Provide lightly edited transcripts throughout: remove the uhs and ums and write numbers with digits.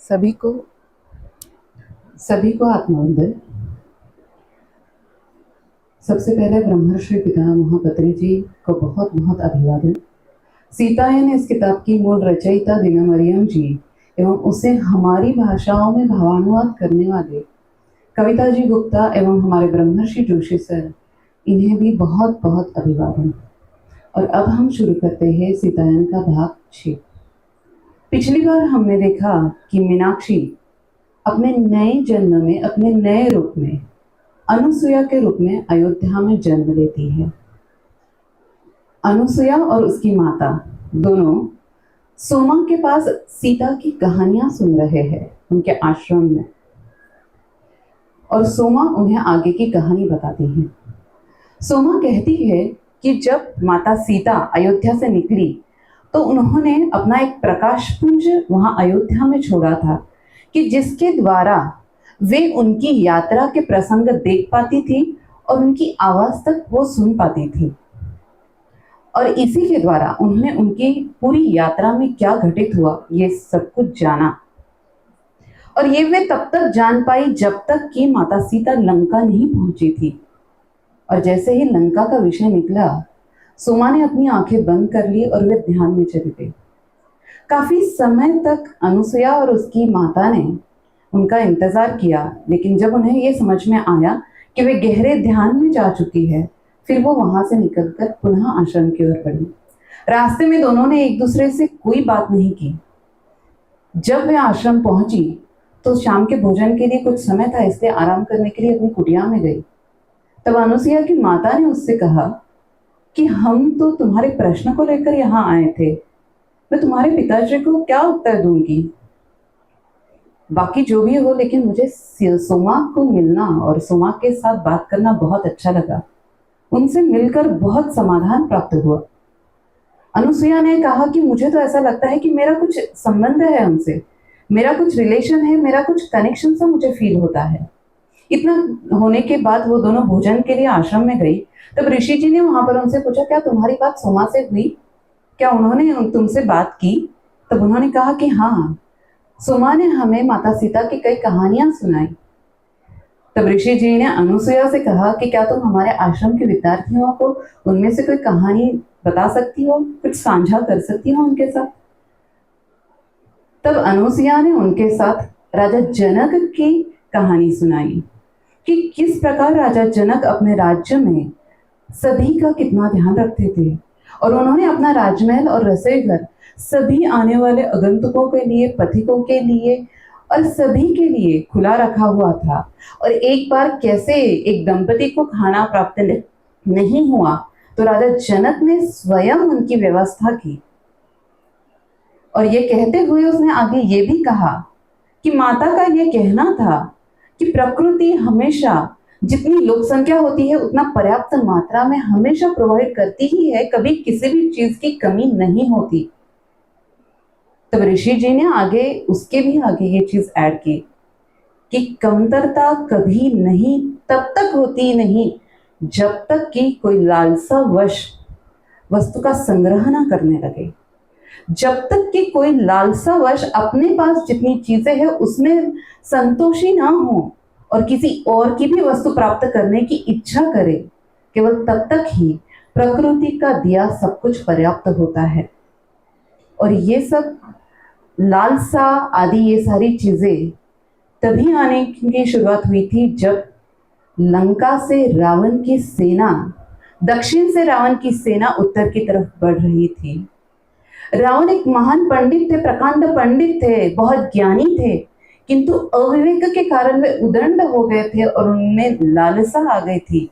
सभी को आत्मवंदन। सबसे पहले ब्रह्मर्षि पिता महापत्री जी को बहुत बहुत अभिवादन। सीतायन इस किताब की मूल रचयिता दीना मरियम जी एवं उसे हमारी भाषाओं में भावानुवाद करने वाले कविता जी गुप्ता एवं हमारे ब्रह्मर्षि जोशी सर, इन्हें भी बहुत बहुत अभिवादन। और अब हम शुरू करते हैं सीतायन का भाग 6। पिछली बार हमने देखा कि मीनाक्षी अपने नए जन्म में, अपने नए रूप में, अनुसुया के रूप में अयोध्या में जन्म लेती है। अनुसुया और उसकी माता दोनों सोमा के पास सीता की कहानियां सुन रहे हैं उनके आश्रम में, और सोमा उन्हें आगे की कहानी बताती है। सोमा कहती है कि जब माता सीता अयोध्या से निकली तो उन्होंने अपना एक प्रकाश पुंज वहां अयोध्या में छोड़ा था कि जिसके द्वारा वे उनकी यात्रा के प्रसंग देख पाती थी और उनकी आवाज तक वो सुन पाती थी। और इसी के द्वारा उन्होंने उनकी पूरी यात्रा में क्या घटित हुआ ये सब कुछ जाना। और ये वे तब तक जान पाई जब तक कि माता सीता लंका नहीं पहुंची थी। और जैसे ही लंका का विषय निकला, सोमा ने अपनी आंखें बंद कर ली और वे ध्यान में चली गई। काफी समय तक अनुसुया और उसकी माता ने उनका इंतजार किया, लेकिन जब उन्हें ये समझ में आया कि वे गहरे ध्यान में जा चुकी है, फिर वो वहां से निकलकर पुनः आश्रम की ओर बढ़ी। रास्ते में दोनों ने एक दूसरे से कोई बात नहीं की। जब वे आश्रम पहुंची तो शाम के भोजन के लिए कुछ समय था, इसलिए आराम करने के लिए अपनी कुटिया में गई। तब अनुसुया की माता ने उससे कहा कि हम तो तुम्हारे प्रश्न को लेकर यहाँ आए थे, मैं तुम्हारे पिताजी को क्या उत्तर दूंगी। बाकी जो भी हो, लेकिन मुझे सोमा को मिलना और सोमा के साथ बात करना बहुत अच्छा लगा। उनसे मिलकर बहुत समाधान प्राप्त हुआ। अनुसुया ने कहा कि मुझे तो ऐसा लगता है कि मेरा कुछ संबंध है उनसे, मेरा कुछ रिलेशन है, मेरा कुछ कनेक्शन सा मुझे फील होता है। इतना होने के बाद वो दोनों भोजन के लिए आश्रम में गई। तब ऋषि जी ने वहां पर उनसे पूछा, क्या तुम्हारी बात सोमा से हुई, क्या उन्होंने तुमसे बात की? तब उन्होंने कहा कि हाँ, सोमा ने हमें माता सीता की कई कहानियां सुनाई। तब ऋषि जी ने अनुसुया से कहा कि क्या तुम हमारे आश्रम के विद्यार्थियों को उनमें से कोई कहानी बता सकती हो, कुछ साझा कर सकती हो उनके साथ। तब अनुसुया ने उनके साथ राजा जनक की कहानी सुनाई कि किस प्रकार राजा जनक अपने राज्य में सभी का कितना ध्यान रखते थे, और उन्होंने अपना राजमहल और रसोई घर सभी आने वाले आगंतुकों के लिए, पथिकों के लिए और सभी के लिए खुला रखा हुआ था। और एक बार कैसे एक दंपति को खाना प्राप्त नहीं हुआ तो राजा जनक ने स्वयं उनकी व्यवस्था की। और ये कहते हुए उसने आगे ये भी कहा कि माता का ये कहना था कि प्रकृति हमेशा जितनी लोक संख्या होती है उतना पर्याप्त मात्रा में हमेशा प्रोवाइड करती ही है, कभी किसी भी चीज की कमी नहीं होती। तब ऋषि जी ने आगे उसके भी आगे ये चीज ऐड की कि कमतरता कभी नहीं तब तक होती नहीं जब तक कि कोई लालसा वश वस्तु का संग्रह ना करने लगे। जब तक कि कोई लालसा वश अपने पास जितनी चीजें हैं उसमें संतोषी ना हो और किसी और की भी वस्तु प्राप्त करने की इच्छा करे, केवल तब तक ही प्रकृति का दिया सब कुछ पर्याप्त होता है। और ये सब लालसा आदि ये सारी चीजें तभी आने की शुरुआत हुई थी जब लंका से रावण की सेना, दक्षिण से रावण की सेना उत्तर की तरफ बढ़ रही थी। रावण एक महान पंडित थे, प्रकांड पंडित थे, बहुत ज्ञानी थे, किंतु अविवेक के कारण वे उदंड हो गए थे और उनमें लालसा आ गई थी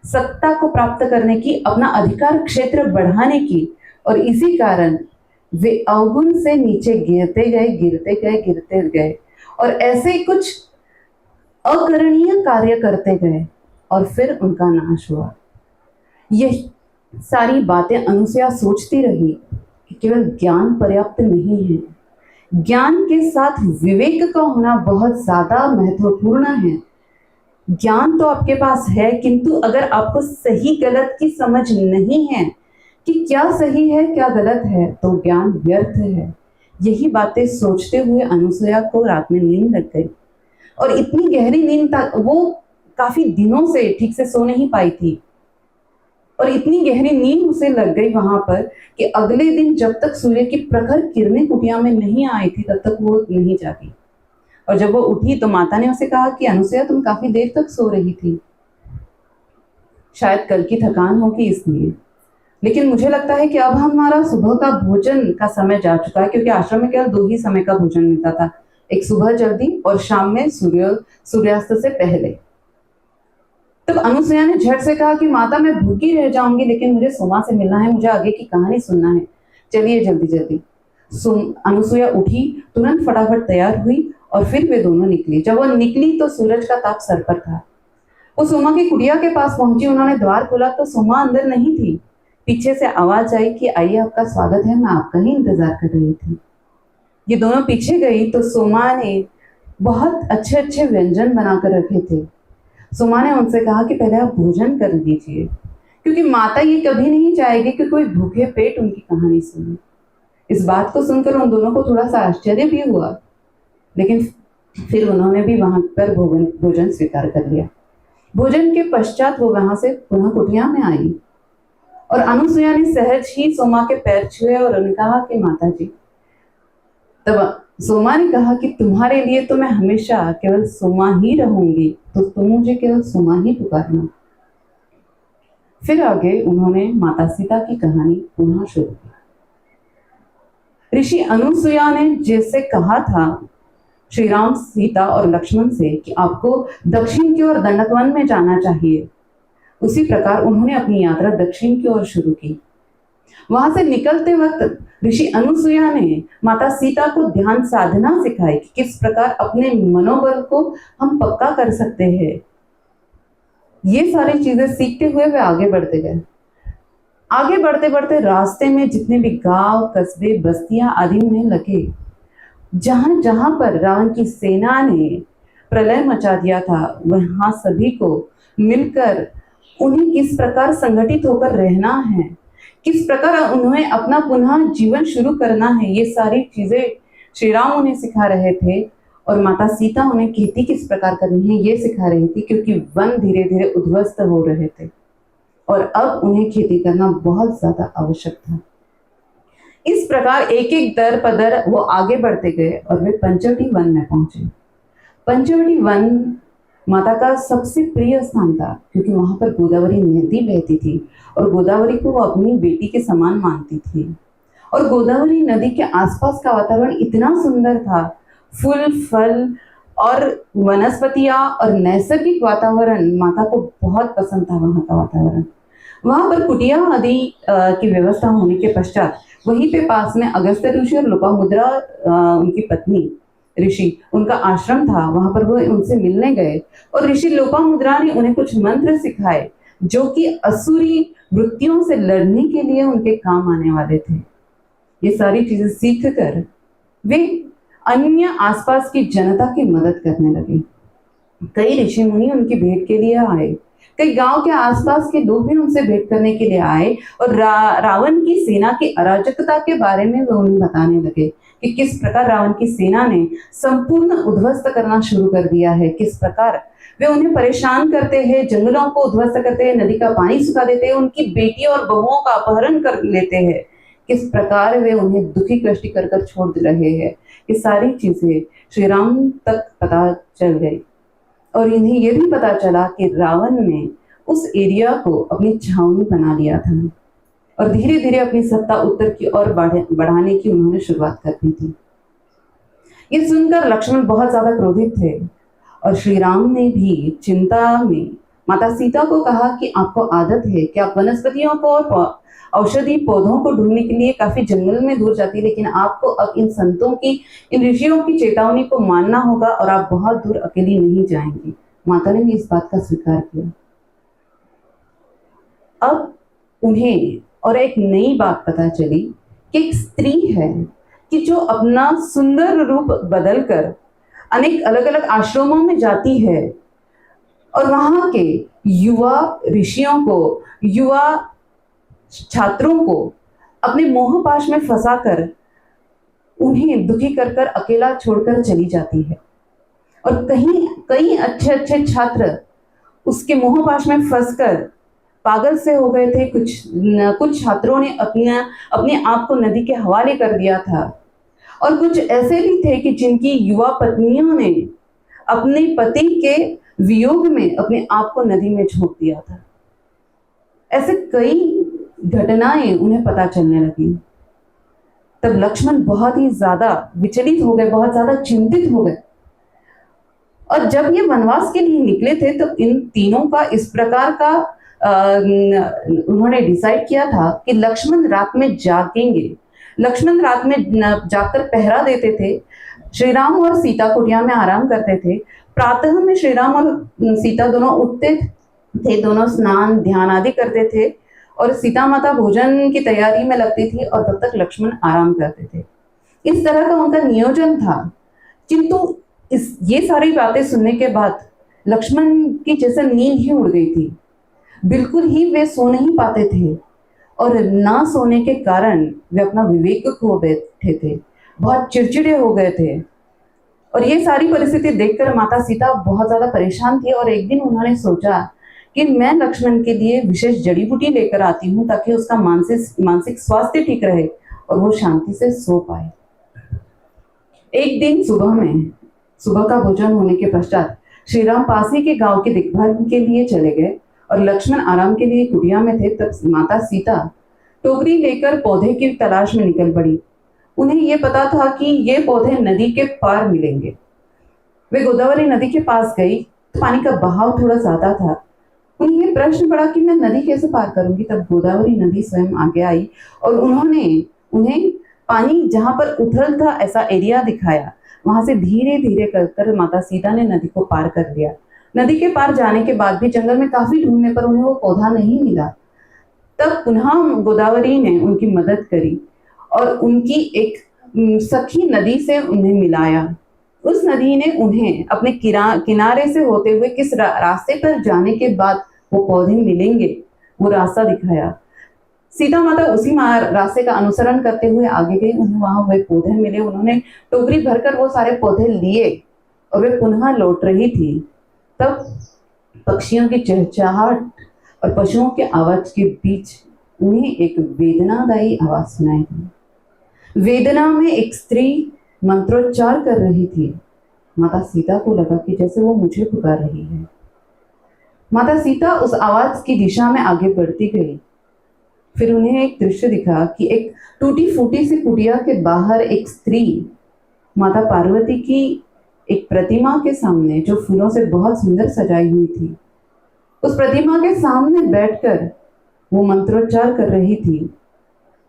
सत्ता को प्राप्त करने की, अपना अधिकार क्षेत्र बढ़ाने की। और इसी कारण वे अवगुण से नीचे गिरते गए और ऐसे कुछ अकरणीय कार्य करते गए और फिर उनका नाश हुआ। ये सारी बातें अनुसुया सोचती रही कि केवल ज्ञान पर्याप्त नहीं है, ज्ञान के साथ विवेक का होना बहुत ज्यादा महत्वपूर्ण है। ज्ञान तो आपके पास है, किंतु अगर आपको सही गलत की समझ नहीं है कि क्या सही है क्या गलत है, तो ज्ञान व्यर्थ है। यही बातें सोचते हुए अनुसुईया को रात में नींद लग गई, और इतनी गहरी नींद तक वो काफी दिनों से ठीक से सो नहीं पाई थी, और इतनी गहरी नींद उसे लग गई वहां पर कि अगले दिन जब तक सूर्य की प्रखर किरणें कुटिया में नहीं आई थी तब तक वो नहीं जागी। और जब वो उठी तो माता ने उसे कहा कि अनुसुईया, तुम काफी देर तक सो रही थी, शायद कल की थकान होगी इसलिए, लेकिन मुझे लगता है कि अब हमारा सुबह का भोजन का समय जा चुका है, क्योंकि आश्रम में केवल 2 ही समय का भोजन मिलता था, एक सुबह जल्दी और शाम में सूर्यास्त से पहले। तब अनुसुईया ने झट से कहा कि माता, मैं भूखी रह जाऊंगी, लेकिन मुझे सोमा से मिलना है, मुझे आगे की कहानी सुनना है, चलिए जल्दी जल्दी। अनुसुईया उठी, तुरंत फटाफट तैयार हुई और फिर वे दोनों निकली। जब वो निकली तो सूरज का ताप सर पर था। वो सोमा की कुटिया के पास पहुंची, उन्होंने द्वार खोला तो सोमा अंदर नहीं थी। पीछे से आवाज आई कि आइए, आपका स्वागत है, मैं आपका ही इंतजार कर रही थी। ये दोनों पीछे गई तो सोमा ने बहुत अच्छे अच्छे व्यंजन बनाकर रखे थे। सोमा ने उनसे कहा कि पहले आप भोजन कर लीजिए, क्योंकि माता ये कभी नहीं चाहेगी कि कोई भूखे पेट उनकी कहानी सुने। इस बात को सुनकर उन दोनों को थोड़ा सा आश्चर्य भी हुआ, लेकिन फिर उन्होंने भी वहां पर भोजन स्वीकार कर लिया। भोजन के पश्चात वो वहां से पुनः कुटिया में आई, और अनुसुईया ने सहज ही सोमा के पैर छुए और उन्होंने कहा कि माता जी। तब सोमा ने कहा कि तुम्हारे लिए तो मैं हमेशा केवल सोमा ही रहूंगी, तो तुम मुझे केवल सोमा ही पुकारना। फिर आगे उन्होंने माता सीता की कहानी पुनः शुरू की। ऋषि अनुसुईया ने जैसे कहा था श्री राम, सीता और लक्ष्मण से कि आपको दक्षिण की ओर दंडकवन में जाना चाहिए, उसी प्रकार उन्होंने अपनी यात्रा दक्षिण की ओर शुरू की। वहां से निकलते वक्त ऋषि अनुसुईया ने माता सीता को ध्यान साधना सिखाई कि किस प्रकार अपने मनोबल को हम पक्का कर सकते हैं। ये सारी चीजें सीखते हुए वे आगे बढ़ते गए। आगे बढ़ते बढ़ते रास्ते में जितने भी गांव, कस्बे, बस्तियां आदि उन्हें लगे, जहां जहां पर रावण की सेना ने प्रलय मचा दिया था, वहां सभी को मिलकर उन्हें किस प्रकार संगठित होकर रहना है, किस प्रकार उन्हें अपना पुनः जीवन शुरू करना है, ये सारी चीजें श्री राम उन्हें सिखा रहे थे। और माता सीता उन्हें खेती किस प्रकार करनी है ये सिखा रही थी, क्योंकि वन धीरे धीरे उद्ध्वस्त हो रहे थे और अब उन्हें खेती करना बहुत ज्यादा आवश्यक था। इस प्रकार एक एक दर पदर वो आगे बढ़ते गए और वे पंचवटी वन में पहुंचे। पंचवटी वन माता का सबसे प्रिय स्थान था, क्योंकि वहां पर गोदावरी नदी बहती थी और गोदावरी को वो अपनी बेटी के समान मानती थी। और गोदावरी नदी के आसपास का वातावरण इतना सुंदर था, फूल, फल और वनस्पतियां और नैसर्गिक वातावरण माता को बहुत पसंद था। वहां का वातावरण, वहां पर कुटिया आदि की व्यवस्था होने के पश्चात वहीं पे पास में अगस्त्य ऋषि और लोपामुद्रा उनकी पत्नी ऋषि, उनका आश्रम था। वहां पर वो उनसे मिलने गए और ऋषि लोपामुद्रा ने उन्हें कुछ मंत्र सिखाए जो कि असुरी वृत्तियों से लड़ने के लिए उनके काम आने वाले थे। ये सारी चीजें सीख कर वे अन्य आसपास की जनता की मदद करने लगे। कई ऋषि मुनि उनकी भेंट के लिए आए, कई गांव के आसपास के लोग भी उनसे भेंट करने के लिए आए और रावण की सेना की अराजकता के बारे में वे उन्हें बताने लगे कि किस प्रकार रावण की सेना ने संपूर्ण उद्ध्वस्त करना शुरू कर दिया है, किस प्रकार वे उन्हें परेशान करते हैं, जंगलों को उद्ध्वस्त करते हैं, नदी का पानी सुखा देते हैं, उनकी बेटी और बहुओं का अपहरण कर लेते हैं, किस प्रकार वे उन्हें दुखी कष्ट कर छोड़ रहे हैं। ये सारी चीजें श्री राम तक पता चल गई और इन्हें यह भी पता चला कि रावण ने उस एरिया को अपनी छावनी बना लिया था और धीरे धीरे अपनी सत्ता उत्तर की ओर बढ़ाने की उन्होंने शुरुआत कर दी थी। ये सुनकर लक्ष्मण बहुत ज्यादा क्रोधित थे और श्री राम ने भी चिंता में माता सीता को कहा कि आपको आदत है कि आप वनस्पतियों को और औषधि पौधों को ढूंढने के लिए काफी जंगल में दूर जाती, लेकिन आपको अब इन संतों की, इन ऋषियों की चेतावनी को मानना होगा और आप बहुत दूर अकेली नहीं जाएंगी। माता ने भी इस बात का स्वीकार किया। अब उन्हें और एक नई बात पता चली कि एक स्त्री है कि जो अपना सुंदर रूप बदलकर अनेक अलग अलग आश्रमों में जाती है और वहां के युवा ऋषियों को, युवा छात्रों को अपने मोहपाश में फंसाकर उन्हें दुखी कर कर अकेला छोड़कर चली जाती है। और कहीं कई अच्छे अच्छे छात्र उसके मोहपाश में फंसकर पागल से हो गए थे। कुछ छात्रों ने अपने आप को नदी के हवाले कर दिया था, और कुछ ऐसे भी थे कि जिनकी युवा पत्नियों ने अपने पति के वियोग में अपने आप को नदी में झोंक दिया था। ऐसे कई घटनाएं उन्हें पता चलने लगी। तब लक्ष्मण बहुत ही ज्यादा विचलित हो गए, बहुत ज्यादा चिंतित हो गए। और जब ये वनवास के लिए निकले थे तो इन तीनों का इस प्रकार का उन्होंने डिसाइड किया था कि लक्ष्मण रात में जागेंगे। लक्ष्मण रात में जाकर पहरा देते थे। श्री राम और सीता कुटिया में आराम करते थे। प्रातः में श्री राम और सीता दोनों उठते थे, दोनों स्नान ध्यान आदि करते थे, और सीता माता भोजन की तैयारी में लगती थी, और तब तक लक्ष्मण आराम करते थे। इस तरह का उनका नियोजन था। किंतु ये सारी बातें सुनने के बाद लक्ष्मण की जैसे नींद ही उड़ गई थी। बिल्कुल ही वे सो नहीं पाते थे, और ना सोने के कारण वे अपना विवेक खो बैठे थे, बहुत चिड़चिड़े हो गए थे। और ये सारी परिस्थिति देखकर माता सीता बहुत ज्यादा परेशान थी, और एक दिन उन्होंने सोचा कि मैं लक्ष्मण के लिए विशेष जड़ी बूटी लेकर आती हूँ ताकि उसका मानसिक स्वास्थ्य ठीक रहे और वो शांति से सो पाए। एक दिन सुबह का भोजन होने के पश्चात श्री राम पास ही के गांव की देखभाल के लिए चले गए, और लक्ष्मण आराम के लिए कुटिया में थे। तब माता सीता टोकरी लेकर पौधे की तलाश में निकल पड़ी। उन्हें यह पता था कि ये पौधे नदी के पार मिलेंगे। वे गोदावरी नदी के पास गई तो पानी का बहाव थोड़ा ज्यादा था। उन्हें ये प्रश्न पड़ा कि मैं नदी कैसे पार करूंगी। तब गोदावरी नदी स्वयं आगे आई और उन्होंने उन्हें पानी जहां पर उथल था ऐसा एरिया दिखाया। वहां से धीरे धीरे कर माता सीता ने नदी को पार कर लिया। नदी के पार जाने के बाद भी जंगल में काफी ढूंढने पर उन्हें वो पौधा नहीं मिला। तब पुनः गोदावरी ने उनकी मदद करी और उनकी एक सखी नदी से उन्हें मिलाया। उस नदी ने उन्हें अपने किनारे से होते हुए किस रास्ते पर जाने के बाद वो पौधे मिलेंगे वो रास्ता दिखाया। सीता माता उसी रास्ते का अनुसरण करते हुए आगे गई। उन्हें वहां वे पौधे मिले। उन्होंने टोकरी भरकर वो सारे पौधे लिए और वे पुनः लौट रही थी। तब पक्षियों की चहचहाहट और पशुओं के आवाज के बीच उन्हें एक वेदनादायी आवाज सुनाई दी। वेदना में एक स्त्री मंत्रोच्चार कर रही थी। माता सीता को लगा कि जैसे वो मुझे पुकार रही है। माता सीता उस आवाज की दिशा में आगे बढ़ती गई। फिर उन्हें एक दृश्य दिखा कि एक टूटी फूटी सी कुटिया के बाहर एक स्त्री माता पार्वती की एक प्रतिमा के सामने, जो फूलों से बहुत सुंदर सजाई हुई थी, उस प्रतिमा के सामने बैठकर वो मंत्रोच्चार कर रही थी।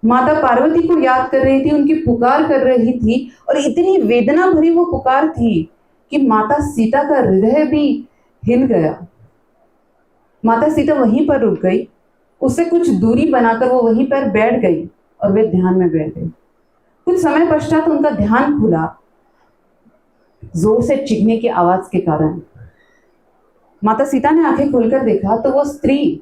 माता पार्वती को याद कर रही थी, उनकी पुकार कर रही थी, और इतनी वेदना भरी वो पुकार थी कि माता सीता का हृदय भी हिल गया। माता सीता वहीं पर रुक गई। उससे कुछ दूरी बनाकर वो वहीं पर बैठ गई और वे ध्यान में बैठ गई। कुछ समय पश्चात उनका ध्यान खुला जोर से चीखने की आवाज के कारण। माता सीता ने आंखें खोलकर देखा तो वो स्त्री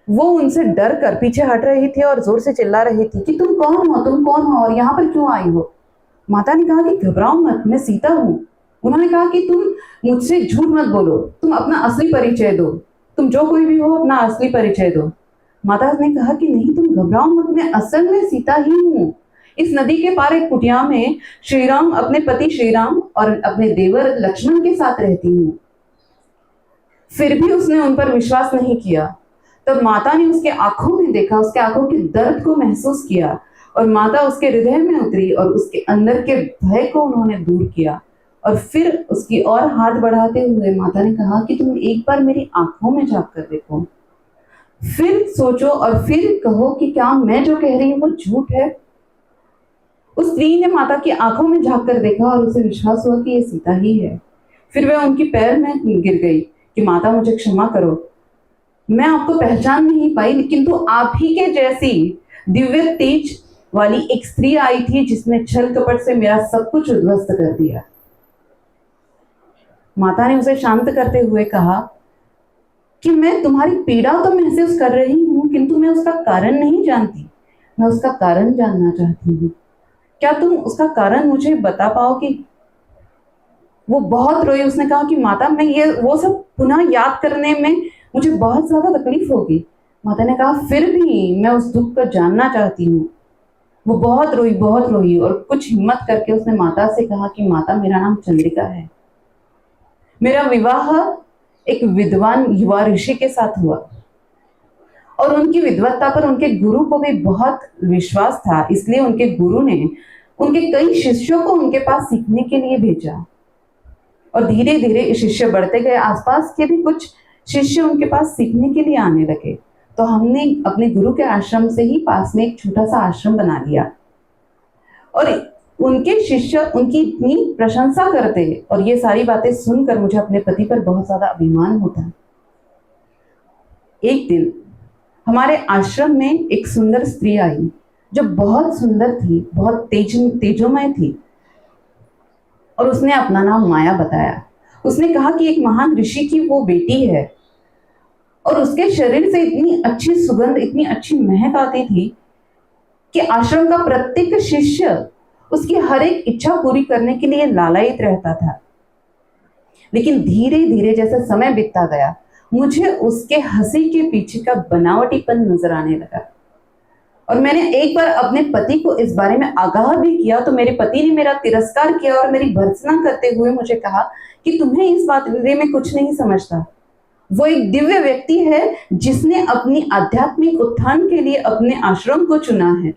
वो उनसे डर कर पीछे हट रही थी और जोर से चिल्ला रही थी कि तुम कौन हो, तुम कौन हो और यहाँ पर क्यों आई हो। माता ने कहा कि घबराओ मत, मैं सीता हूं। उन्होंने कहा कि तुम मुझसे झूठ मत बोलो, तुम अपना असली परिचय दो, तुम जो कोई भी हो अपना असली परिचय दो। माता ने कहा कि नहीं, तुम घबराओ मत, मैं असल में सीता ही हूँ। इस नदी के पार एक कुटिया में श्री राम, अपने पति श्री राम और अपने देवर लक्ष्मण के साथ रहती हूँ। फिर भी उसने उन पर विश्वास नहीं किया। तब माता ने उसके आंखों में देखा, उसके आंखों के दर्द को महसूस किया, और माता उसके हृदय में उतरी और उसके अंदर के भय को उन्होंने दूर किया। और फिर उसकी ओर हाथ बढ़ाते हुए माता ने कहा कि तुम एक बार मेरी आंखों में झांक कर देखो, फिर सोचो और फिर कहो कि क्या मैं जो कह रही हूँ वो झूठ है। उस स्त्री ने माता की आंखों में झांक कर देखा और उसे विश्वास हुआ कि ये सीता ही है। फिर वह उनकी पैर में गिर गई कि माता मुझे क्षमा करो, मैं आपको पहचान नहीं पाई, लेकिन तो आप ही के जैसी दिव्य तेज वाली एक स्त्री आई थी जिसने छल कपट से मेरा सब कुछ उद्ध्वस्त कर दिया। माता ने उसे शांत करते हुए कहा कि मैं तुम्हारी पीड़ा तो महसूस कर रही हूं, किंतु मैं उसका कारण नहीं जानती। मैं उसका कारण जानना चाहती हूँ। क्या तुम उसका कारण मुझे बता पाओगी? वो बहुत रोई। उसने कहा कि माता, मैं ये वो सब पुनः याद करने में मुझे बहुत ज्यादा तकलीफ होगी। माता ने कहा, फिर भी मैं उस दुख को जानना चाहती हूँ। वो बहुत रोई और कुछ हिम्मत करके उसने माता से कहा कि माता, मेरा नाम चंद्रिका है। मेरा विवाह एक विद्वान युवा ऋषि के साथ हुआ और उनकी विद्वत्ता पर उनके गुरु को भी बहुत विश्वास था, इसलिए उनके गुरु ने उनके कई शिष्यों को उनके पास सीखने के लिए भेजा और धीरे धीरे शिष्य बढ़ते गए। आसपास के भी कुछ शिष्य उनके पास सीखने के लिए आने लगे। तो हमने अपने गुरु के आश्रम से ही पास में एक छोटा सा आश्रम बना लिया और उनके शिष्य उनकी इतनी प्रशंसा करते और ये सारी बातें सुनकर मुझे अपने पति पर बहुत ज्यादा अभिमान होता। एक दिन हमारे आश्रम में एक सुंदर स्त्री आई जो बहुत सुंदर थी, बहुत तेजोमय थी और उसने अपना नाम माया बताया। उसने कहा कि एक महान ऋषि की वो बेटी है और उसके शरीर से इतनी अच्छी सुगंध, इतनी अच्छी महक आती थी कि आश्रम का प्रत्येक शिष्य उसकी हर एक इच्छा पूरी करने के लिए लालायित रहता था। लेकिन धीरे धीरे जैसे समय बीतता गया, मुझे उसके हंसी के पीछे का बनावटीपन नजर आने लगा और मैंने एक बार अपने पति को इस बारे में आगाह भी किया तो मेरे पति ने मेरा तिरस्कार किया और मेरी भर्त्सना करते हुए मुझे कहा कि तुम्हें इस बारे में कुछ नहीं समझता। वो एक दिव्य व्यक्ति है जिसने अपनी आध्यात्मिक उत्थान के लिए अपने आश्रम को चुना है।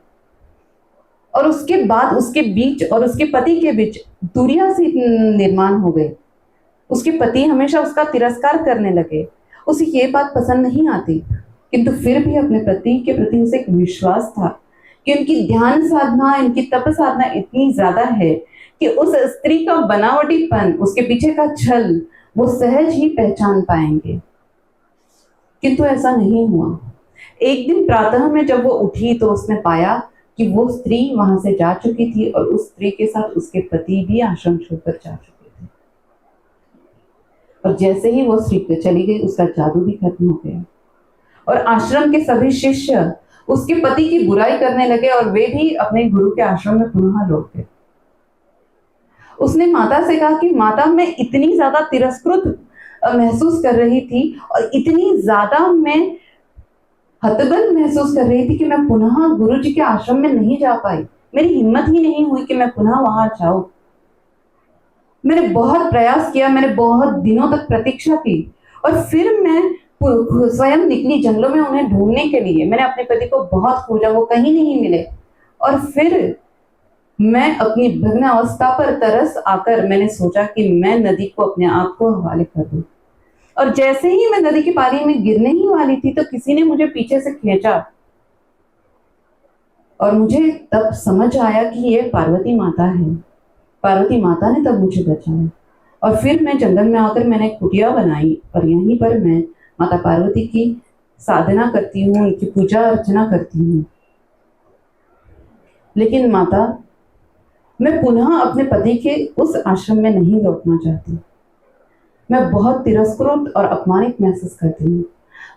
और उसके बाद उसके बीच और उसके पति के बीच दूरियां सी निर्माण हो गई। उसके पति हमेशा उसका तिरस्कार करने लगे। उसे ये बात पसंद नहीं आती, किंतु फिर भी अपने पति के प्रति उसे एक विश्वास था कि उनकी ध्यान साधना, इनकी तप साधना इतनी ज्यादा है कि उस स्त्री का बनावटीपन, उसके पीछे का छल वो सहज ही पहचान पाएंगे। किंतु ऐसा नहीं हुआ। एक दिन प्रातः में जब वो उठी तो उसने पाया कि वो स्त्री वहां से जा चुकी थी और उस स्त्री के साथ उसके पति भी आश्रम छोड़कर जा चुके थे। और जैसे ही वो स्त्री चली गई, उसका जादू भी खत्म हो गया और आश्रम के सभी शिष्य उसके पति की बुराई करने लगे और वे भी अपने गुरु के आश्रम में पुनः लौट गए। उसने माता से कहा कि माता, मैं इतनी ज्यादा तिरस्कृत महसूस कर रही थी और इतनी ज्यादा मैं हतबल महसूस कर रही थी कि मैं पुनः गुरु जी के आश्रम में नहीं जा पाई। मेरी हिम्मत ही नहीं हुई कि मैं पुनः वहां जाऊं। मैंने बहुत प्रयास किया, मैंने बहुत दिनों तक प्रतीक्षा की और फिर मैं स्वयं निकली जंगलों में उन्हें ढूंढने के लिए। मैंने अपने पति को बहुत खोजा, वो कहीं नहीं मिले और फिर मैं अपनी भग्न अवस्था पर तरस आकर मैंने सोचा कि मैं नदी को अपने आप को हवाले कर दूं। और जैसे ही मैं नदी के पानी में गिरने ही वाली थी तो किसी ने मुझे पीछे से खींचा और मुझे तब समझ आया कि ये पार्वती माता है। पार्वती माता ने तब मुझे बचाया और फिर मैं जंगल में आकर मैंने कुटिया बनाई और यहीं पर मैं माता पार्वती की साधना करती हूँ, उनकी पूजा अर्चना करती हूँ। लेकिन माता, मैं पुनः अपने पति के उस आश्रम में नहीं लौटना चाहती। मैं बहुत तिरस्कृत और अपमानित महसूस करती हूँ।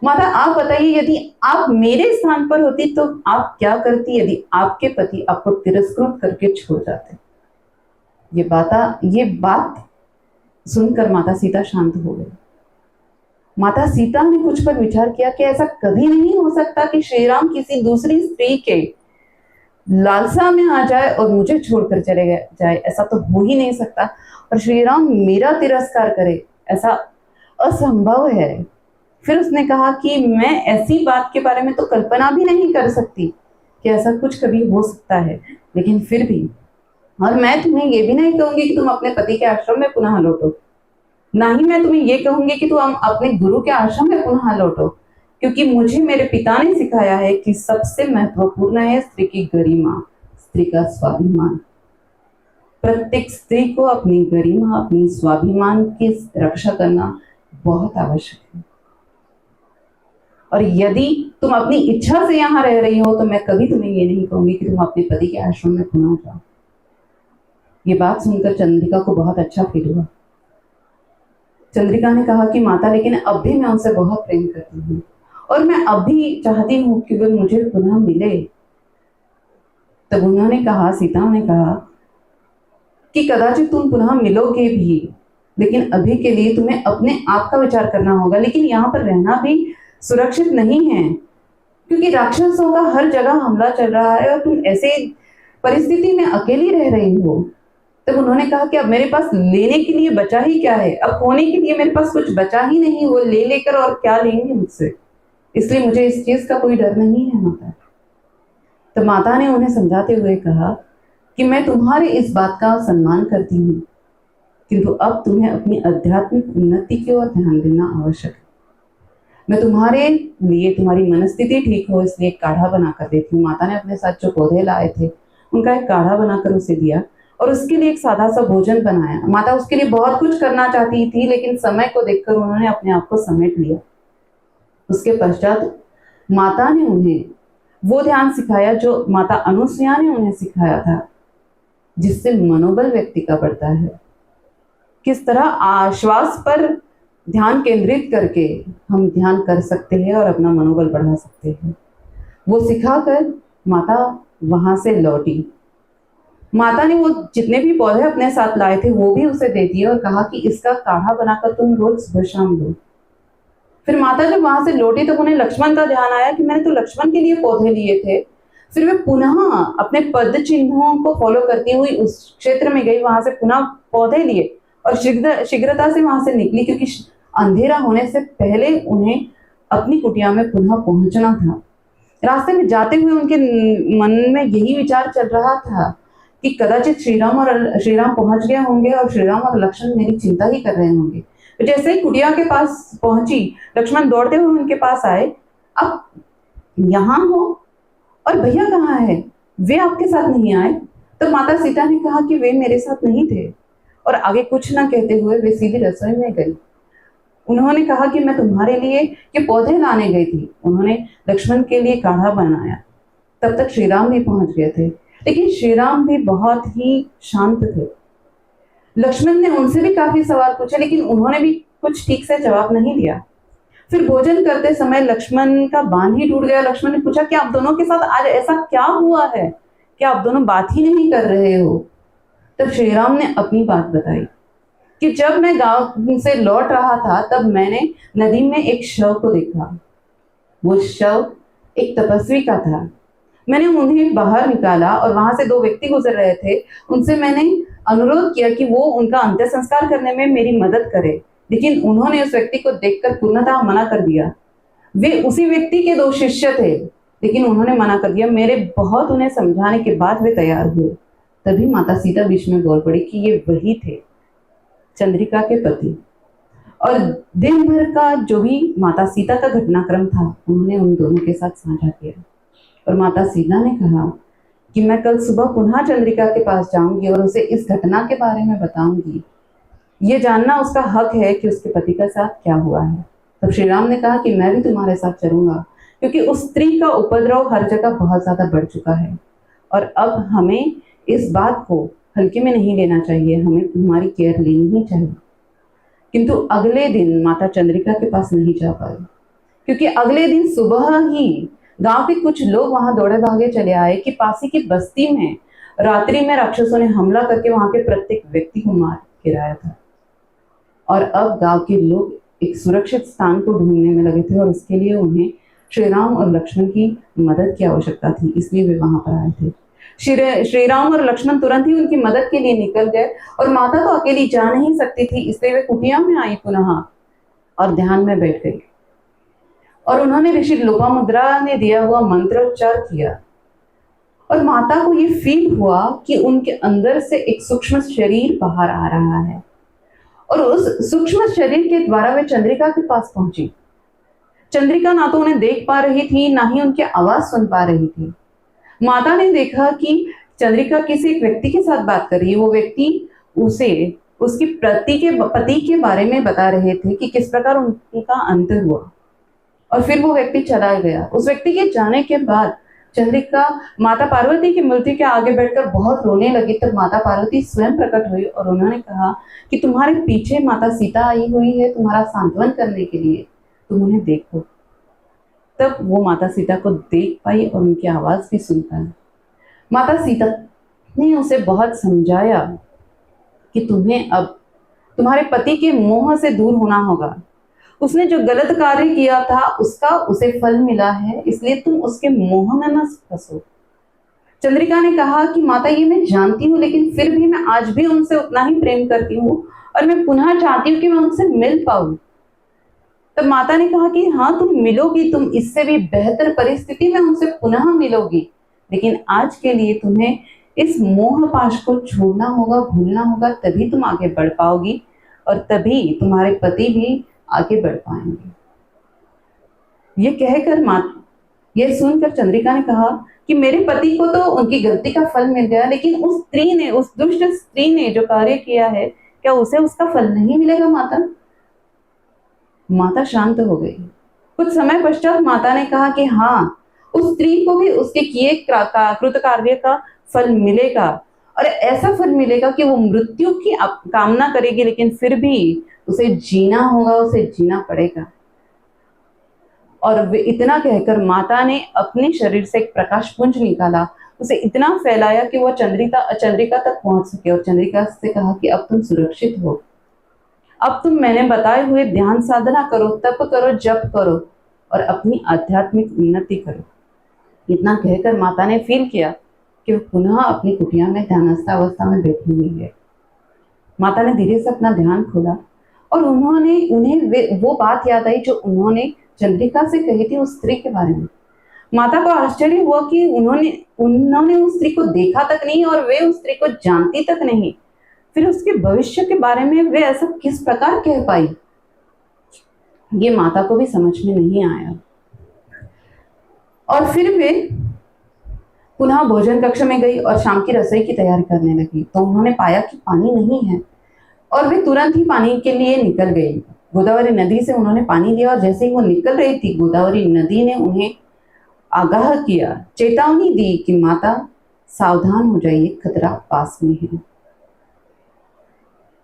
माता, आप बताइए, यदि आप मेरे स्थान पर होती तो आप क्या करती यदि आपके पति आपको तिरस्कृत करके छोड़ जाते? ये बात सुनकर माता सीता शांत हो गई। माता सीता ने कुछ पर विचार किया कि ऐसा कभी नहीं हो सकता कि श्री राम किसी दूसरी स्त्री के लालसा में आ जाए और मुझे छोड़कर चले जाए। ऐसा तो हो ही नहीं सकता और श्री राम मेरा तिरस्कार करे, ऐसा असंभव है। फिर उसने कहा कि मैं ऐसी बात के बारे में तो कल्पना भी नहीं कर सकती कि ऐसा कुछ कभी हो सकता है, लेकिन फिर भी, और मैं तुम्हें ये भी नहीं कहूंगी कि तुम अपने पति के आश्रम में पुनः लौटो, ना ही मैं तुम्हें ये कहूंगी कि तुम अपने गुरु के आश्रम में पुनः लौटो, क्योंकि मुझे मेरे पिता ने सिखाया है कि सबसे महत्वपूर्ण है स्त्री की गरिमा, स्त्री का स्वाभिमान। प्रत्येक स्त्री को अपनी गरिमा, अपनी स्वाभिमान की रक्षा करना बहुत आवश्यक है। और यदि तुम अपनी इच्छा से यहाँ रह रही हो तो मैं कभी तुम्हें ये नहीं कहूंगी कि तुम अपने पति के आश्रम में पुनः जाओ। ये बात सुनकर चंद्रिका को बहुत अच्छा फील हुआ। चंद्रिका ने कहा कि माता, लेकिन अब भी मैं उनसे बहुत प्रेम करती हूँ और मैं अब भी चाहती हूँ कि वो मुझे पुनः मिले। तब उन्होंने कहा, सीता ने कहा कि कदाचित तुम पुनः मिलोगे भी, लेकिन अभी के लिए तुम्हें अपने आप का विचार करना होगा। लेकिन यहाँ पर रहना भी सुरक्षित नहीं है, क्योंकि राक्षसों का हर जगह हमला चल रहा है और तुम ऐसे परिस्थिति में अकेली रह रही हो। तब उन्होंने कहा कि अब मेरे पास लेने के लिए बचा ही क्या है, अब खोने के लिए मेरे पास कुछ बचा ही नहीं, वो ले लेकर और क्या लेंगे मुझसे, इसलिए मुझे इस चीज का कोई डर नहीं है माता। तो माता ने उन्हें समझाते हुए कहा कि मैं तुम्हारे इस बात का सम्मान करती हूँ, किंतु अब तुम्हें अपनी आध्यात्मिक उन्नति की ओर ध्यान देना आवश्यक है। मैं तुम्हारे लिए, तुम्हारी मनस्थिति ठीक हो इसलिए एक काढ़ा बना कर देती हूँ। माता ने अपने साथ जो पौधे लाए थे उनका एक काढ़ा बनाकर उसे दिया और उसके लिए एक सादा सा भोजन बनाया। माता उसके लिए बहुत कुछ करना चाहती थी, लेकिन समय को देखकर उन्होंने अपने आप को समेट लिया। उसके पश्चात माता ने उन्हें वो ध्यान सिखाया जो माता अनुसुईया ने उन्हें सिखाया था, जिससे मनोबल व्यक्ति का बढ़ता है। किस तरह आश्वास पर ध्यान केंद्रित करके हम ध्यान कर सकते हैं और अपना मनोबल बढ़ा सकते हैं, वो सिखाकर माता वहां से लौटी। माता ने वो जितने भी पौधे अपने साथ लाए थे वो भी उसे दे दिए और कहा कि इसका काढ़ा बनाकर तुम रोज सुबह शाम लो। फिर माता जब वहां से लौटी तो उन्हें लक्ष्मण का ध्यान आया कि मैंने तो लक्ष्मण के लिए पौधे लिए थे। फिर वे पुनः अपने पद चिन्हों को फॉलो करती हुई उस क्षेत्र में गई, वहां से पुनः पौधे लिए और शीघ्रता से वहां से निकली, क्योंकि अंधेरा होने से पहले उन्हें अपनी कुटिया में पुनः पहुंचना था। रास्ते में जाते हुए उनके मन में यही विचार चल रहा था कि कदाचित श्रीराम पहुंच गए होंगे और श्रीराम और लक्ष्मण मेरी चिंता ही कर रहे होंगे। तो जैसे ही कुटिया के पास पहुंची, लक्ष्मण दौड़ते हुए उनके पास आए। अब यहाँ हो और भैया कहाँ है, वे आपके साथ नहीं आए? तो माता सीता ने कहा कि वे मेरे साथ नहीं थे, और आगे कुछ ना कहते हुए वे सीधी रसोई में गई। उन्होंने कहा कि मैं तुम्हारे लिए ये पौधे लाने गई थी। उन्होंने लक्ष्मण के लिए काढ़ा बनाया। तब तक श्रीराम भी पहुंच गए थे, लेकिन श्रीराम भी बहुत ही शांत थे। लक्ष्मण ने उनसे भी काफी सवाल पूछे, लेकिन उन्होंने भी कुछ ठीक से जवाब नहीं दिया। फिर भोजन करते समय लक्ष्मण का बांध ही टूट गया। लक्ष्मण ने पूछा कि आप दोनों के साथ आज ऐसा क्या हुआ है कि आप दोनों बात ही नहीं कर रहे हो? तब श्रीराम ने अपनी बात बताई कि जब मैं गांव से लौट रहा था तब मैंने नदी में एक शव को देखा। वो शव एक तपस्वी का था। मैंने उन्हें बाहर निकाला और वहां से दो व्यक्ति गुजर रहे थे। उनसे मैंने अनुरोध किया कि वो उनका अंत्य संस्कार करने में मेरी मदद करे, लेकिन उन्होंने उस व्यक्ति को देखकर पूर्णतः मना कर दिया। वे उसी व्यक्ति के दो शिष्य थे, लेकिन उन्होंने मना कर दिया। मेरे बहुत उन्हें समझाने के बाद वे तैयार हुए। तभी माता सीता बीच में बोल पड़ी कि ये वही थे, चंद्रिका के पति। और दिन भर का जो भी माता सीता का घटनाक्रम था उन्होंने उन दोनों के साथ साझा किया। और माता सीता ने कहा कि मैं कल सुबह पुनः चंद्रिका के पास जाऊंगी और उसे इस घटना के बारे में बताऊंगी। ये जानना उसका हक है कि उसके पति का साथ क्या हुआ है। तब श्री राम ने कहा कि मैं भी तुम्हारे साथ चलूंगा, क्योंकि उस स्त्री का उपद्रव हर जगह बहुत ज्यादा बढ़ चुका है और अब हमें इस बात को हल्के में नहीं लेना चाहिए, हमें तुम्हारी केयर लेनी ही चाहिए। किंतु अगले दिन माता चंद्रिका के पास नहीं जा पाई, क्योंकि अगले दिन सुबह ही गांव के कुछ लोग वहां दौड़े भागे चले आए कि पासी की बस्ती में रात्रि में राक्षसों ने हमला करके वहां के प्रत्येक व्यक्ति को मार गिराया था। और अब गांव के लोग एक सुरक्षित स्थान को ढूंढने में लगे थे और उसके लिए उन्हें श्रीराम और लक्ष्मण की मदद की आवश्यकता थी, इसलिए वे वहां पर आए थे। श्रीराम और लक्ष्मण तुरंत ही उनकी मदद के लिए निकल गए और माता तो अकेली जा नहीं सकती थी, इसलिए वे कुटिया में आई पुनः और ध्यान में बैठ गई और उन्होंने ऋषि लोपामुद्रा ने दिया हुआ मंत्रोच्चार किया। और माता को ये फील हुआ कि उनके अंदर से एक सूक्ष्म शरीर बाहर आ रहा है और उस सूक्ष्म शरीर के द्वारा वे चंद्रिका के पास पहुंची। चंद्रिका ना तो उन्हें देख पा रही थी, ना ही उनकी आवाज सुन पा रही थी। माता ने देखा कि चंद्रिका किसी एक व्यक्ति के साथ बात कर रही है। वो व्यक्ति उसे उसकी पति के बारे में बता रहे थे कि किस प्रकार उनका अंतर हुआ, और फिर वो व्यक्ति चला गया। उस व्यक्ति के जाने के बाद चंद्रिका माता पार्वती की मूर्ति के आगे बैठकर बहुत रोने लगी। तब माता पार्वती स्वयं प्रकट हुई और उन्होंने कहा कि तुम्हारे पीछे माता सीता आई हुई है तुम्हारा सांत्वन करने के लिए, तुम उन्हें देखो। तब वो माता सीता को देख पाई और उनकी आवाज भी सुन पाई। माता सीता ने उसे बहुत समझाया कि तुम्हें अब तुम्हारे पति के मोह से दूर होना होगा। उसने जो गलत कार्य किया था उसका उसे फल मिला है, इसलिए तुम उसके मोह में मत फंसो। चंद्रिका ने कहा कि माता ये मैं जानती हूँ, लेकिन फिर भी मैं आज भी उनसे उतना ही प्रेम करती हूँ और मैं पुनः चाहती हूँ कि मैं उनसे मिल पाऊं। तब माता ने कहा कि हाँ तुम मिलोगी, तुम इससे भी बेहतर परिस्थिति में उनसे पुनः मिलोगी, लेकिन आज के लिए तुम्हें इस मोह पाश को छोड़ना होगा, भूलना होगा, तभी तुम आगे बढ़ पाओगी और तभी तुम्हारे पति भी आगे बढ़ पाएंगे। ये कहकर माता, ये सुनकर चंद्रिका ने कहा कि मेरे पति को तो उनकी गलती का फल मिल गया, लेकिन उस स्त्री ने, उस दुष्ट स्त्री ने जो कार्य किया है, क्या उसे उसका फल नहीं मिलेगा माता? माता शांत हो गई। कुछ समय पश्चात माता ने कहा कि हाँ, उस स्त्री को भी उसके किए कृत कार्य का फल मिलेगा और ऐसा फल मिलेगा कि वो मृत्यु की कामना करेगी, लेकिन फिर भी उसे जीना होगा, उसे जीना पड़ेगा। और वे इतना कहकर माता ने अपने शरीर से एक प्रकाश पुंज निकाला, उसे इतना फैलाया कि वह चंद्रिका तक पहुंच सके और चंद्रिका से कहा कि अब तुम सुरक्षित हो, अब तुम मैंने बताए हुए ध्यान साधना करो, तप करो, जप करो और अपनी आध्यात्मिक उन्नति करो। इतना कहकर माता ने फील किया कि वो पुनः अपनी कुटिया में ध्यानस्थ अवस्था में बैठी हुई है। माता ने धीरे से अपना ध्यान खोला और उन्हें वो बात याद आई जो उन्होंने चंद्रिका से कही थी उस स्त्री के बारे में। माता को आश्चर्य हुआ कि उन्होंने उस स्त्री को देखा तक नहीं और वे उस स्त्री को जानती तक नहीं, फिर उसके भविष्य के बारे में वे ऐसा किस प्रकार कह पाई, ये माता को भी समझ में नहीं आया। और फिर वे पुनः भोजन कक्ष में गई और शाम की रसोई की तैयारी करने लगी, तो उन्होंने पाया कि पानी नहीं है और वे तुरंत ही पानी के लिए निकल गई। गोदावरी नदी से उन्होंने पानी लिया और जैसे ही वो निकल रही थी, गोदावरी नदी ने उन्हें आगाह किया, चेतावनी दी कि माता सावधान हो जाइए, खतरा पास में है।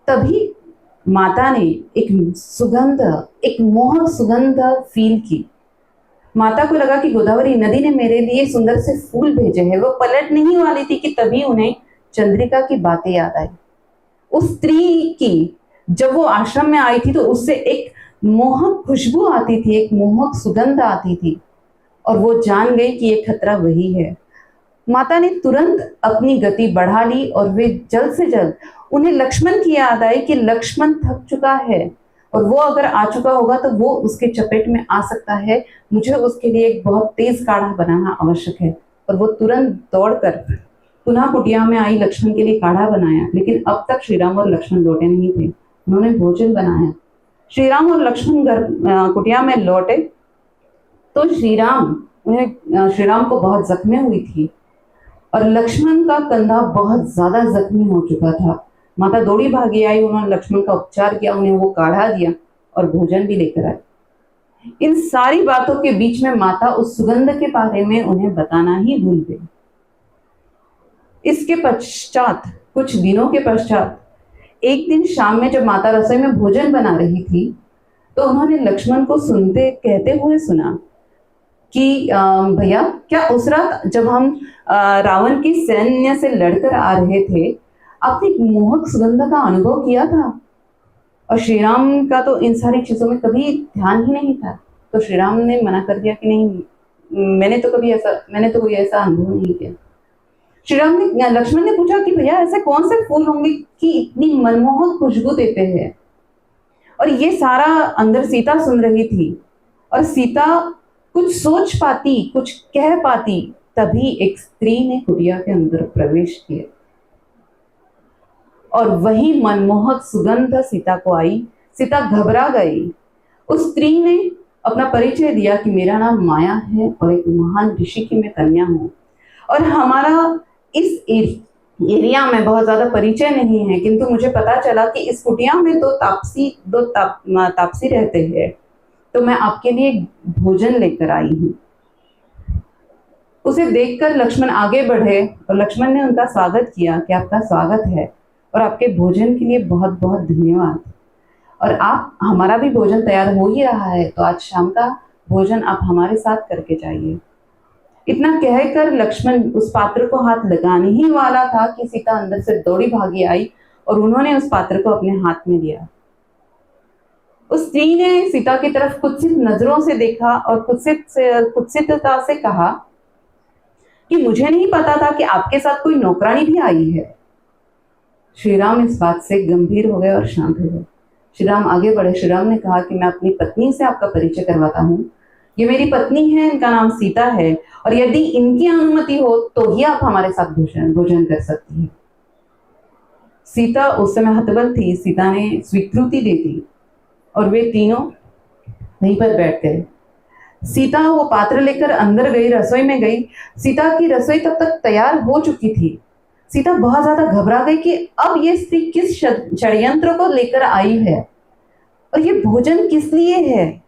तभी माता ने एक मोहक सुगंध फील की। माता को लगा कि गोदावरी नदी ने मेरे लिए सुंदर से फूल भेजे हैं। वो पलट नहीं वाली थी कि तभी उन्हें चंद्रिका की बातें याद आई। उस स्त्री की जब वो आश्रम में आई थी तो उससे एक मोहक खुशबू आती थी, एक मोहक सुगंध आती थी और वो जान गई कि ये खतरा वही है। माता ने तुरंत अपनी गति बढ़ा ली और वे जल्द से जल्द, उन्हें लक्ष्मण की याद आई कि लक्ष्मण थक चुका है और वो अगर आ चुका होगा तो वो उसके चपेट में आ सकता है, मुझे उसके लिए एक बहुत तेज काढ़ा बनाना आवश्यक है। और वो तुरंत दौड़कर पुनः कुटिया में आई, लक्ष्मण के लिए काढ़ा बनाया। लेकिन अब तक श्री राम और लक्ष्मण लौटे नहीं थे। उन्होंने भोजन बनाया। श्री राम और लक्ष्मण कुटिया में लौटे तो श्री राम को बहुत जख्में हुई थी और लक्ष्मण का कंधा बहुत ज्यादा जख्मी हो चुका था। माता दौड़ी भागी आई, उन्होंने लक्ष्मण का उपचार किया, उन्हें वो काढ़ा दिया और भोजन भी लेकर आई। इन सारी बातों के बीच में माता उस सुगंध के बारे में उन्हें बताना ही भूल गई। इसके पश्चात, कुछ दिनों के पश्चात, एक दिन शाम में जब माता रसोई में भोजन बना रही थी तो उन्होंने लक्ष्मण को कहते हुए सुना कि भैया, क्या उस रात जब हम रावण की सैन्य से लड़कर आ रहे थे, आपने एक मोहक सुगंध का अनुभव किया था? और श्री राम का तो इन सारी चीजों में कभी ध्यान ही नहीं था। तो श्री राम ने मना कर दिया कि नहीं, मैंने तो कोई ऐसा अनुभव नहीं किया। लक्ष्मण ने पूछा कि भैया, ऐसे कौन से फूल होंगे कि इतनी मनमोहक खुशबू देते हैं? और ये सारा अंदर सीता सुन रही थी और सीता कुछ सोच पाती, कुछ कह पाती, तभी एक स्त्री ने कुटिया के अंदर प्रवेश किया और वही मनमोहक सुगंध सीता को आई। सीता घबरा गई। उस स्त्री ने अपना परिचय दिया कि मेरा नाम माया है और एक महान ऋषि की मैं कन्या हूं और हमारा इस एरिया में बहुत ज्यादा परिचय नहीं है, किंतु मुझे पता चला कि इस कुटिया में दो तापसी रहते हैं, तो मैं आपके लिए भोजन लेकर आई हूं। उसे देखकर लक्ष्मण आगे बढ़े और लक्ष्मण ने उनका स्वागत किया कि आपका स्वागत है और आपके भोजन के लिए बहुत बहुत धन्यवाद। और आप, हमारा भी भोजन तैयार हो ही रहा है, तो आज शाम का भोजन आप हमारे साथ करके जाइए। इतना कहकर लक्ष्मण उस पात्र को हाथ लगाने ही वाला था कि सीता अंदर से दौड़ी भागी आई और उन्होंने उस पात्र को अपने हाथ में लिया। उस स्त्री ने सीता की तरफ कुत्सित नजरों से देखा और कुत्सितता से कहा कि मुझे नहीं पता था कि आपके साथ कोई नौकरानी भी आई है। श्री राम इस बात से गंभीर हो गए और शांत हो गए। श्री राम आगे बढ़े। श्री राम ने कहा कि मैं अपनी पत्नी से आपका परिचय करवाता हूँ। ये मेरी पत्नी है, इनका नाम सीता है, और यदि इनकी अनुमति हो तो ही आप हमारे साथ भोजन कर सकती हैं। सीता उस समय हतबल थी। सीता ने स्वीकृति दे दी और वे तीनों वहीं पर बैठ गए। सीता वो पात्र लेकर अंदर गई, रसोई में गई। सीता की रसोई तब तक तैयार हो चुकी थी। सीता बहुत ज्यादा घबरा गई कि अब ये स्त्री किस षड्यंत्र को लेकर आई है और ये भोजन किस लिए है।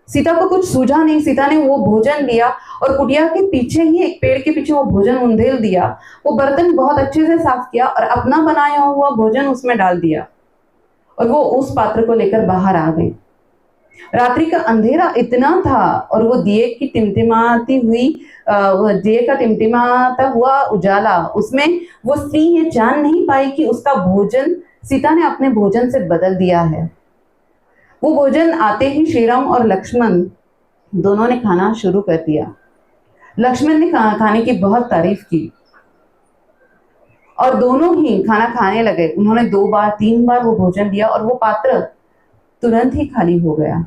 सीता को कुछ सूझा नहीं। सीता ने वो भोजन लिया और कुटिया के पीछे ही एक पेड़ के पीछे वो भोजन उंधेल दिया। वो बर्तन बहुत अच्छे से साफ किया और अपना बनाया हुआ भोजन उसमें डाल दिया और वो उस पात्र को लेकर बाहर आ गई। रात्रि का अंधेरा इतना था और वो दिए का टिमटिमाता हुआ उजाला, उसमें वो स्त्री ये जान नहीं पाई कि उसका भोजन सीता ने अपने भोजन से बदल दिया है। वो भोजन आते ही श्री राम और लक्ष्मण दोनों ने खाना शुरू कर दिया। लक्ष्मण ने खाने की बहुत तारीफ की और दोनों ही खाना खाने लगे। उन्होंने 2 बार 3 बार वो भोजन दिया और वो पात्र तुरंत ही खाली हो गया।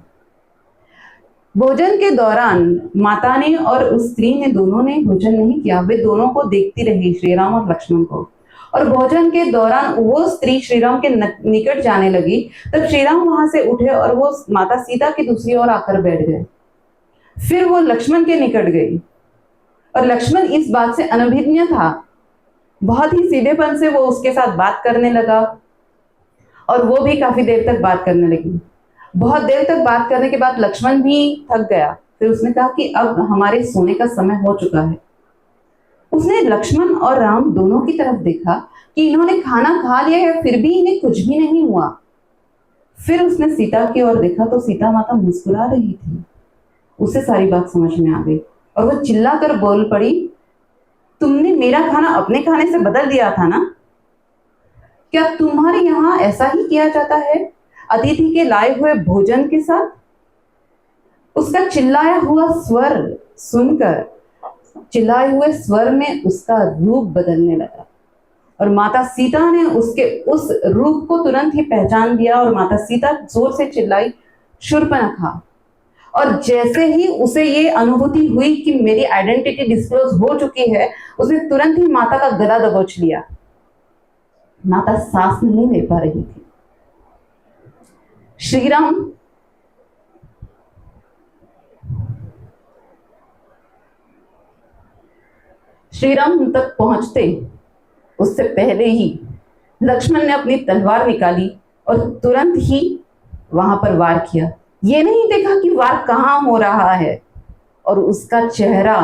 भोजन के दौरान माता ने और उस स्त्री ने दोनों ने भोजन नहीं किया। वे दोनों को देखती रही, श्री राम और लक्ष्मण को। और भोजन के दौरान वो स्त्री श्री राम के निकट जाने लगी। तब श्री राम वहां से उठे और वो माता सीता की दूसरी ओर आकर बैठ गए। फिर वो लक्ष्मण के निकट गई और लक्ष्मण इस बात से अनभिज्ञ था। बहुत ही सीधेपन से वो उसके साथ बात करने लगा और वो भी काफी देर तक बात करने लगी। बहुत देर तक बात करने के बाद लक्ष्मण भी थक गया। फिर उसने कहा कि अब हमारे सोने का समय हो चुका है। उसने लक्ष्मण और राम दोनों की तरफ देखा कि इन्होंने खाना खा लिया है, फिर भी इन्हें कुछ भी नहीं हुआ। फिर उसने सीता की ओर देखा तो सीता माता मुस्कुरा रही थी। उसे सारी बात समझ में आ गई और वो चिल्लाकर बोल पड़ी, तुमने मेरा खाना अपने खाने से बदल दिया था ना? क्या तुम्हारे यहाँ ऐसा ही किया जाता है अतिथि के लाए हुए भोजन के साथ? उसका चिल्लाया हुआ स्वर सुनकर चिल्लाए हुए स्वर में उसका रूप बदलने लगा और माता सीता ने उसके उस रूप को तुरंत ही पहचान दिया और माता सीता जोर से चिल्लाई, शूर्पणखा। और जैसे ही उसे ये अनुभूति हुई कि मेरी आइडेंटिटी डिस्क्लोज हो चुकी है, उसने तुरंत ही माता का गला दबोच लिया। माता सांस नहीं ले पा रही थी। श्री राम तक पहुंचते उससे पहले ही लक्ष्मण ने अपनी तलवार निकाली और तुरंत ही वहां पर वार किया। ये नहीं देखा कि वार कहां हो रहा है और उसका चेहरा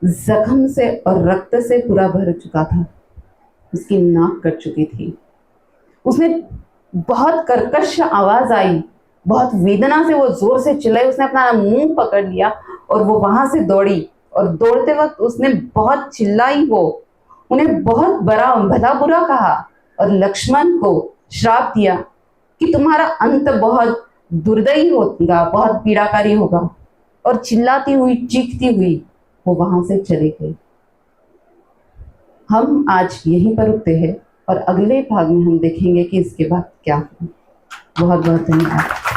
जख्म से और रक्त से पूरा भर चुका था। उसकी नाक कट चुकी थी। उसने बहुत कर्कश आवाज आई, बहुत वेदना से वो जोर से चिल्लाई। उसने अपना मुंह पकड़ लिया और वो वहां से दौड़ी और दौड़ते वक्त उसने बहुत चिल्लाई। वो उन्हें बहुत भला बुरा कहा और लक्ष्मण को श्राप दिया कि तुम्हारा अंत बहुत दुर्दयी होगा, बहुत पीड़ाकारी होगा। और चिल्लाती हुई, चीखती हुई वो वहां से चली गई। हम आज यहीं पर रुकते हैं और अगले भाग में हम देखेंगे कि इसके बाद क्या हुआ। बहुत बहुत धन्यवाद।